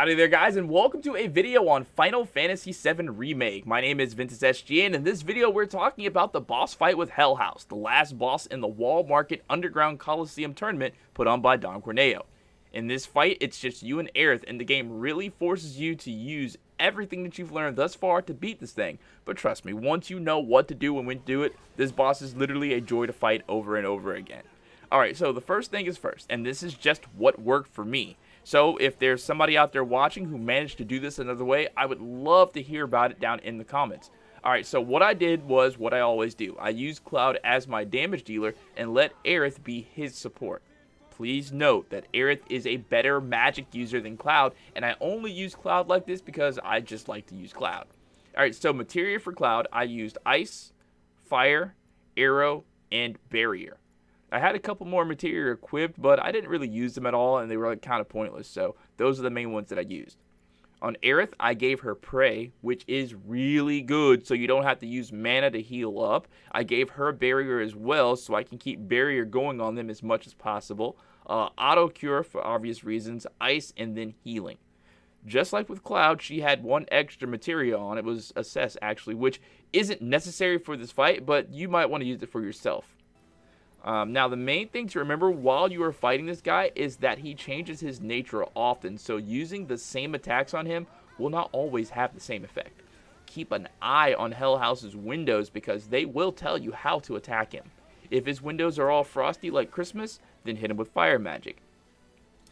Howdy there, guys, and welcome to a video on Final Fantasy VII Remake. My name is Ventus SG, and in this video we're talking about the boss fight with Hell House, the last boss in the Wall Market Underground Coliseum tournament put on by Don Corneo. In this fight, it's just you and Aerith, and the game really forces you to use everything that you've learned thus far to beat this thing. But trust me, once you know what to do and when to do it, this boss is literally a joy to fight over and over again. Alright, so the first thing is first, and this is just what worked for me. So if there's somebody out there watching who managed to do this another way, I would love to hear about it down in the comments. Alright, so what I did was what I always do. I used Cloud as my damage dealer and let Aerith be his support. Please note that Aerith is a better magic user than Cloud, and I only use Cloud like this because I just like to use Cloud. Alright, so materia for Cloud, I used Ice, Fire, Arrow, and Barrier. I had a couple more materia equipped, but I didn't really use them at all, and they were kind of pointless, so those are the main ones that I used. On Aerith, I gave her Prey, which is really good, so you don't have to use mana to heal up. I gave her Barrier as well, so I can keep Barrier going on them as much as possible. Auto Cure for obvious reasons, Ice, and then Healing. Just like with Cloud, she had one extra materia on. It was Assess, actually, which isn't necessary for this fight, but you might want to use it for yourself. Now, the main thing to remember while you are fighting this guy is that he changes his nature often, so using the same attacks on him will not always have the same effect. Keep an eye on Hell House's windows because they will tell you how to attack him. If his windows are all frosty like Christmas, then hit him with fire magic.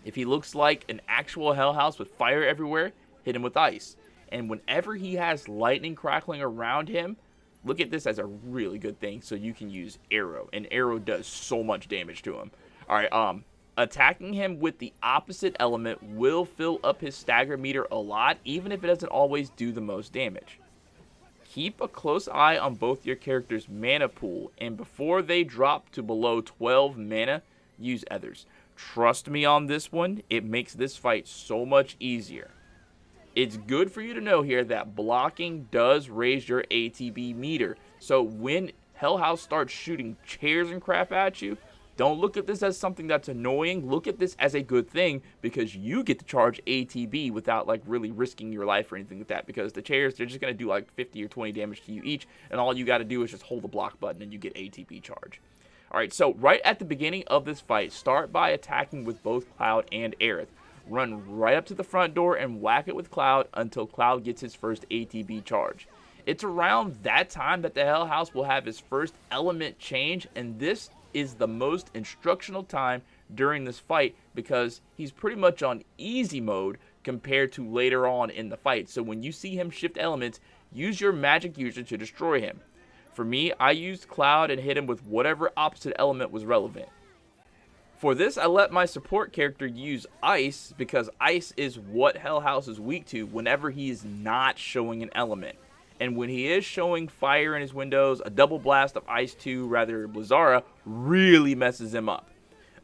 If he looks like an actual Hell House with fire everywhere, hit him with ice. And whenever he has lightning crackling around him, look at this as a really good thing, so you can use Arrow, and Arrow does so much damage to him. Alright, attacking him with the opposite element will fill up his stagger meter a lot, even if it doesn't always do the most damage. Keep a close eye on both your character's mana pool, and before they drop to below 12 mana, use Others. Trust me on this one, it makes this fight so much easier. It's good for you to know here that blocking does raise your ATB meter. So when Hell House starts shooting chairs and crap at you, don't look at this as something that's annoying. Look at this as a good thing because you get to charge ATB without like really risking your life or anything like that. Because the chairs, they're just going to do like 50 or 20 damage to you each. And all you got to do is just hold the block button and you get ATB charge. Alright, so right at the beginning of this fight, start by attacking with both Cloud and Aerith. Run right up to the front door and whack it with Cloud until Cloud gets his first ATB charge. It's around that time that the Hell House will have his first element change, and this is the most instructional time during this fight because he's pretty much on easy mode compared to later on in the fight. So when you see him shift elements, use your magic user to destroy him. For me, I used Cloud and hit him with whatever opposite element was relevant. For this, I let my support character use Ice because Ice is what Hell House is weak to whenever he is not showing an element. And when he is showing fire in his windows, a double blast of Ice 2, rather Blizzara, really messes him up.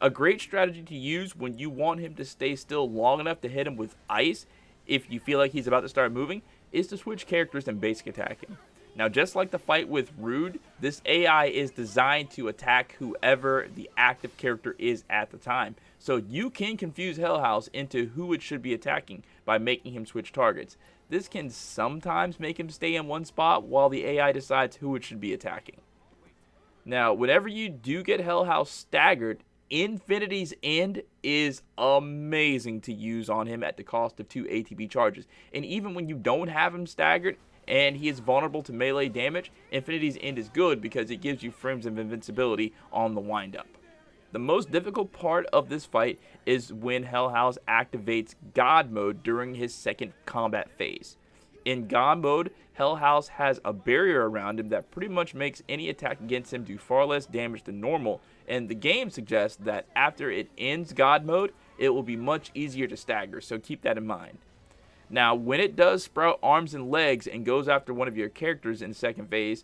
A great strategy to use when you want him to stay still long enough to hit him with Ice, if you feel like he's about to start moving, is to switch characters and basic attack him. Now, just like the fight with Rude, this AI is designed to attack whoever the active character is at the time. So you can confuse Hell House into who it should be attacking by making him switch targets. This can sometimes make him stay in one spot while the AI decides who it should be attacking. Now, whenever you do get Hell House staggered, Infinity's End is amazing to use on him at the cost of 2 ATB charges. And even when you don't have him staggered, and he is vulnerable to melee damage, Infinity's End is good because it gives you frames of invincibility on the windup. The most difficult part of this fight is when Hell House activates God mode during his second combat phase. In God mode, Hell House has a barrier around him that pretty much makes any attack against him do far less damage than normal, and the game suggests that after it ends God mode, it will be much easier to stagger, so keep that in mind. Now, when it does sprout arms and legs and goes after one of your characters in second phase,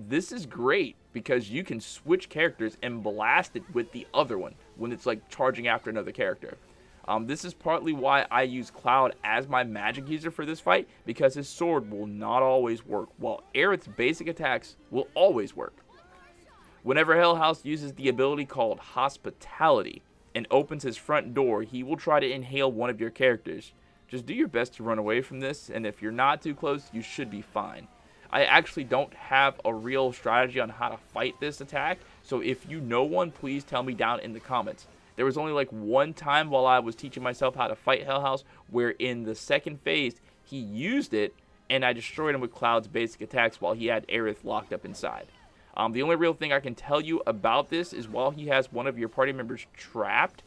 this is great because you can switch characters and blast it with the other one when it's like charging after another character. This is partly why I use Cloud as my magic user for this fight because his sword will not always work, while Aerith's basic attacks will always work. Whenever Hell House uses the ability called Hospitality and opens his front door, he will try to inhale one of your characters. just do your best to run away from this, and if you're not too close, you should be fine. I actually don't have a real strategy on how to fight this attack, so if you know one, please tell me down in the comments. There was only like one time while I was teaching myself how to fight Hell House where in the second phase, he used it, and I destroyed him with Cloud's basic attacks while he had Aerith locked up inside. The only real thing I can tell you about this is while he has one of your party members trapped,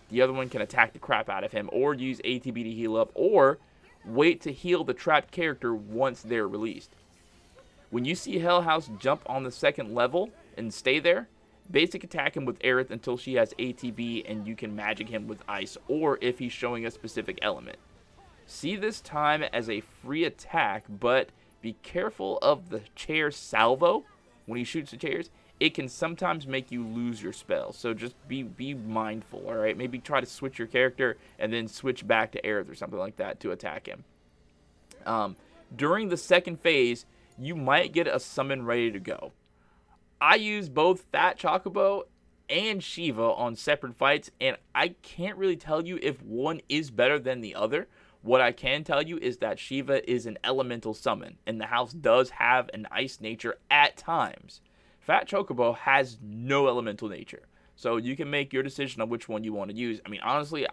the other one can attack the crap out of him, or use ATB to heal up, or wait to heal the trapped character once they're released. When you see Hell House jump on the second level and stay there, basic attack him with Aerith until she has ATB and you can magic him with Ice, or if he's showing a specific element. See this time as a free attack, but be careful of the chair salvo when he shoots the chairs. It can sometimes make you lose your spell, so just be mindful, alright? Maybe try to switch your character and then switch back to Aerith or something like that to attack him. During the second phase, you might get a summon ready to go. I use both Fat Chocobo and Shiva on separate fights, and I can't really tell you if one is better than the other. What I can tell you is that Shiva is an elemental summon, and the house does have an ice nature at times. Fat Chocobo has no elemental nature, so you can make your decision on which one you want to use. I mean, honestly,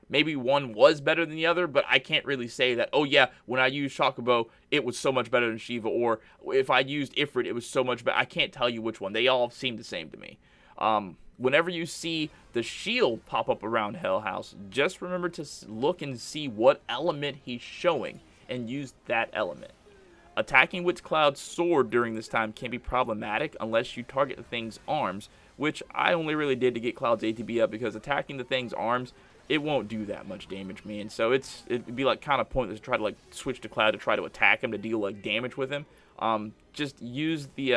maybe one was better than the other, but I can't really say that, oh yeah, when I used Chocobo, it was so much better than Shiva, or if I used Ifrit, it was so much better. I can't tell you which one. They all seem the same to me. Whenever you see the shield pop up around Hell House, just remember to look and see what element he's showing, and use that element. Attacking with Cloud's sword during this time can be problematic unless you target the thing's arms, which I only really did to get Cloud's ATB up, because attacking the thing's arms, it won't do that much damage, man. So it'd be like kind of pointless to try to like switch to Cloud to try to attack him to deal like damage with him. Just use the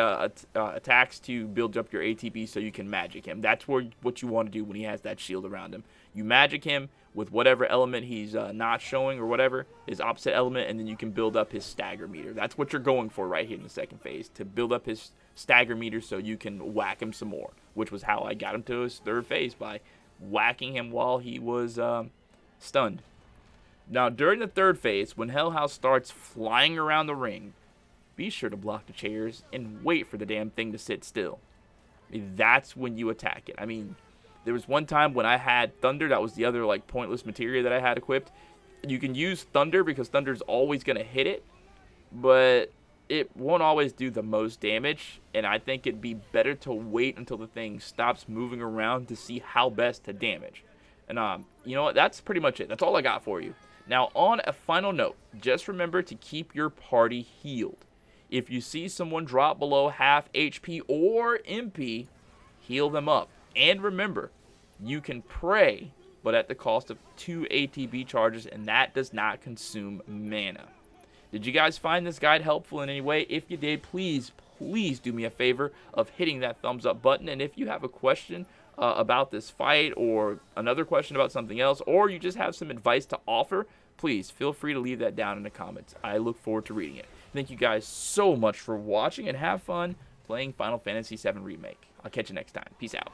attacks to build up your ATB so you can magic him. That's what you want to do when he has that shield around him. You magic him with whatever element he's not showing, or whatever, his opposite element, and then you can build up his stagger meter. That's what you're going for right here in the second phase, to build up his stagger meter so you can whack him some more, which was how I got him to his third phase, by whacking him while he was stunned. Now, during the third phase, when Hell House starts flying around the ring, be sure to block the chairs and wait for the damn thing to sit still. That's when you attack it. I mean, there was one time when I had Thunder. That was the other like pointless materia that I had equipped. You can use Thunder because Thunder's always going to hit it, but it won't always do the most damage, and I think it'd be better to wait until the thing stops moving around to see how best to damage. And you know what? That's pretty much it. That's all I got for you. Now, on a final note, just remember to keep your party healed. If you see someone drop below half HP or MP, heal them up. And remember, you can pray, but at the cost of 2 ATB charges, and that does not consume mana. Did you guys find this guide helpful in any way? If you did, please do me a favor of hitting that thumbs up button. And if you have a question about this fight, or another question about something else, or you just have some advice to offer, please feel free to leave that down in the comments. I look forward to reading it. Thank you guys so much for watching, and have fun playing Final Fantasy VII Remake. I'll catch you next time. Peace out.